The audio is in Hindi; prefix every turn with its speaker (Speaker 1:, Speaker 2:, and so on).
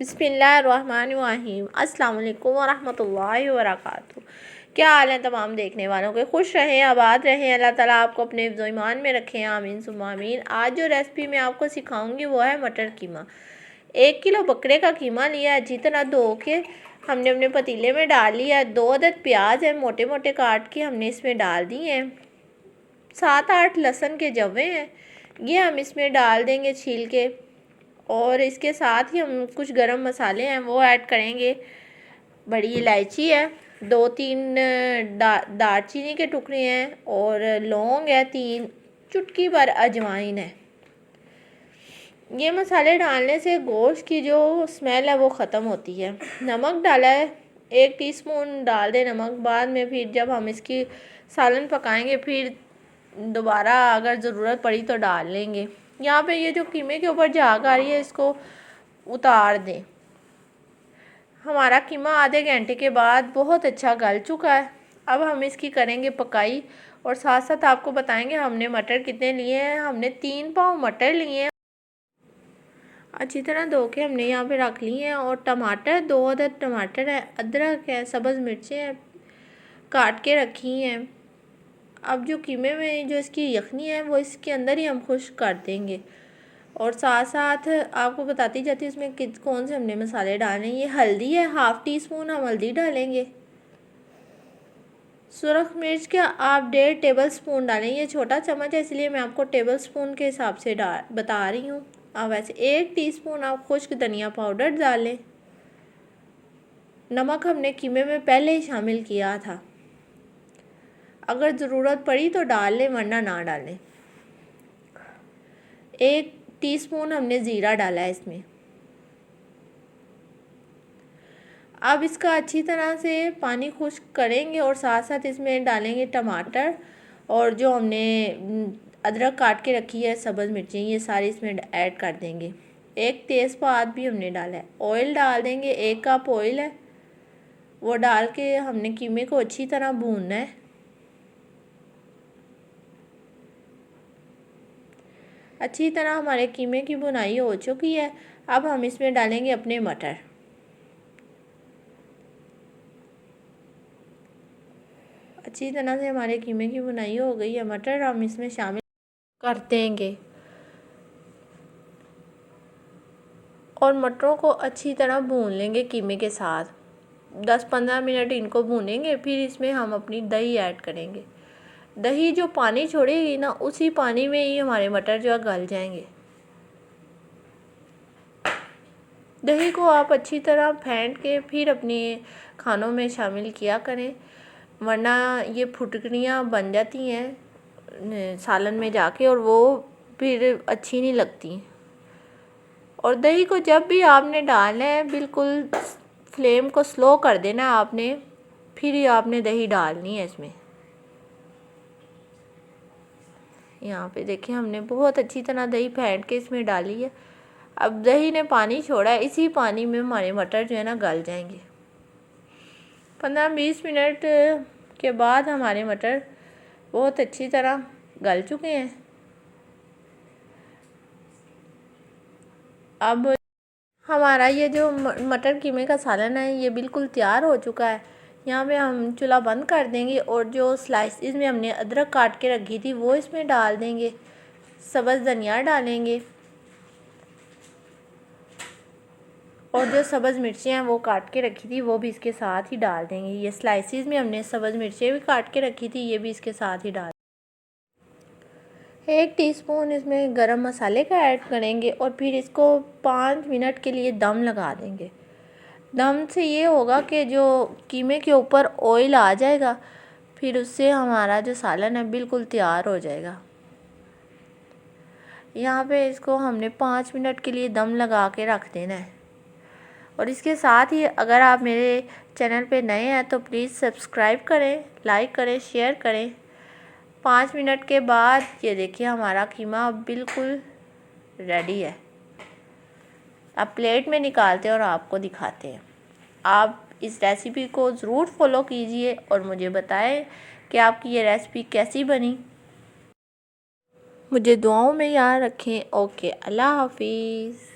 Speaker 1: बिस्मिल्लाहिर्रहमानिर्रहीम। अस्सलाम वालेकुम वरहमतुल्लाहि वबरकातुहू। क्या हाल है तमाम देखने वालों के? खुश रहें, आबाद रहें, अल्लाह ताला आपको अपने हिफ्ज़ ईमान में रखें, आमीन सुम्मा आमीन। आज जो रेसिपी मैं आपको सिखाऊंगी वो है मटर कीमा। 1 किलो बकरे का कीमा लिया है, अच्छी तरह धो के हमने अपने पतीले में डाल लिया है। 2 अदद प्याज है मोटे मोटे काट के हमने इसमें डाल दिए हैं। 7-8 लहसुन के जवे हैं, ये हम इसमें डाल देंगे छील के। और इसके साथ ही हम कुछ गरम मसाले हैं वो ऐड करेंगे। बड़ी इलायची है, 2-3 दालचीनी के टुकड़े हैं और लौंग है 3, चुटकी भर अजवाइन है। ये मसाले डालने से गोश्त की जो स्मेल है वो ख़त्म होती है। नमक डाला है, 1 टीस्पून डाल दें नमक। बाद में फिर जब हम इसकी सालन पकाएंगे फिर दोबारा अगर ज़रूरत पड़ी तो डाल लेंगे। यहाँ पे ये जो कीमे के ऊपर झाग आ रही है इसको उतार दें। हमारा कीमा आधे घंटे के बाद बहुत अच्छा गल चुका है। अब हम इसकी करेंगे पकाई और साथ साथ आपको बताएंगे हमने मटर कितने लिए हैं। हमने 3 पाव मटर लिए हैं, अच्छी तरह धो के हमने यहाँ पे रख लिए हैं। और टमाटर 2 अदद टमाटर है, अदरक है, सब्ज़ मिर्चें हैं काट के रखी हैं। अब जो कीमे में जो इसकी यखनी है वो इसके अंदर ही हम खुश्क कर देंगे। और साथ साथ आपको बताती जाती है इसमें कौन से हमने मसाले डालने हैं। ये हल्दी है, 1/2 टीस्पून हम हल्दी डालेंगे। सुरख मिर्च का आप 1.5 टेबल स्पून डालें। ये छोटा चम्मच है इसलिए मैं आपको टेबल स्पून के हिसाब से बता रही हूँ। अब वैसे 1 टीस्पून आप खुश्क धनिया पाउडर डालें। नमक हमने कीमे में पहले ही शामिल किया था, अगर ज़रूरत पड़ी तो डाल लें वरना ना डालें। 1 टीस्पून हमने ज़ीरा डाला है इसमें। अब इसका अच्छी तरह से पानी खुश्क करेंगे और साथ साथ इसमें डालेंगे टमाटर और जो हमने अदरक काट के रखी है, सब्ज़ मिर्चें, ये सारी इसमें ऐड कर देंगे। 1 तेज़पात भी हमने डाला है। ऑयल डाल देंगे, 1 कप ऑयल है वो डाल के हमने कीमे को अच्छी तरह भूनना है। अच्छी तरह हमारे कीमे की भुनाई हो चुकी है। अब हम इसमें डालेंगे अपने मटर। अच्छी तरह से हमारे कीमे की भुनाई हो गई है। मटर हम इसमें शामिल कर देंगे और मटरों को अच्छी तरह भून लेंगे कीमे के साथ। 10-15 मिनट इनको भूनेंगे, फिर इसमें हम अपनी दही ऐड करेंगे। दही जो पानी छोड़ेगी ना, उसी पानी में ही हमारे मटर जो है गल जाएंगे। दही को आप अच्छी तरह फेंट के फिर अपने खानों में शामिल किया करें, वरना ये फुटकड़ियाँ बन जाती हैं सालन में जाके और वो फिर अच्छी नहीं लगती। और दही को जब भी आपने डालना है बिल्कुल फ्लेम को स्लो कर देना आपने, फिर ही आपने दही डालनी है इसमें। यहाँ पे देखिए हमने बहुत अच्छी तरह दही फेंट के इसमें डाली है। अब दही ने पानी छोड़ा है, इसी पानी में हमारे मटर जो है ना गल जाएंगे। 15-20 मिनट के बाद हमारे मटर बहुत अच्छी तरह गल चुके हैं। अब हमारा ये जो मटर कीमे का सालन है ये बिल्कुल तैयार हो चुका है। यहाँ पे हम चूल्हा बंद कर देंगे और जो स्लाइसिस में हमने अदरक काट के रखी थी वो इसमें डाल देंगे। सब्ज़ धनिया डालेंगे और जो सब्ज़ मिर्चें हैं वो काट के रखी थी वो भी इसके साथ ही डाल देंगे। ये स्लाइसिस में हमने सब्ज़ मिर्चें भी काट के रखी थी, ये भी इसके साथ ही डाल। 1 टीस्पून इसमें गरम मसाले का ऐड करेंगे और फिर इसको 5 मिनट के लिए दम लगा देंगे। दम से ये होगा कि जो कीमे के ऊपर ऑयल आ जाएगा, फिर उससे हमारा जो सालन है बिल्कुल तैयार हो जाएगा। यहाँ पे इसको हमने 5 मिनट के लिए दम लगा के रख देना है। और इसके साथ ही अगर आप मेरे चैनल पे नए हैं तो प्लीज़ सब्सक्राइब करें, लाइक करें, शेयर करें। 5 मिनट के बाद ये देखिए हमारा कीमा बिल्कुल रेडी है। अब प्लेट में निकालते हैं और आपको दिखाते हैं। आप इस रेसिपी को ज़रूर फॉलो कीजिए और मुझे बताएं कि आपकी ये रेसिपी कैसी बनी। मुझे दुआओं में याद रखें। ओके, अल्लाह हाफिज़।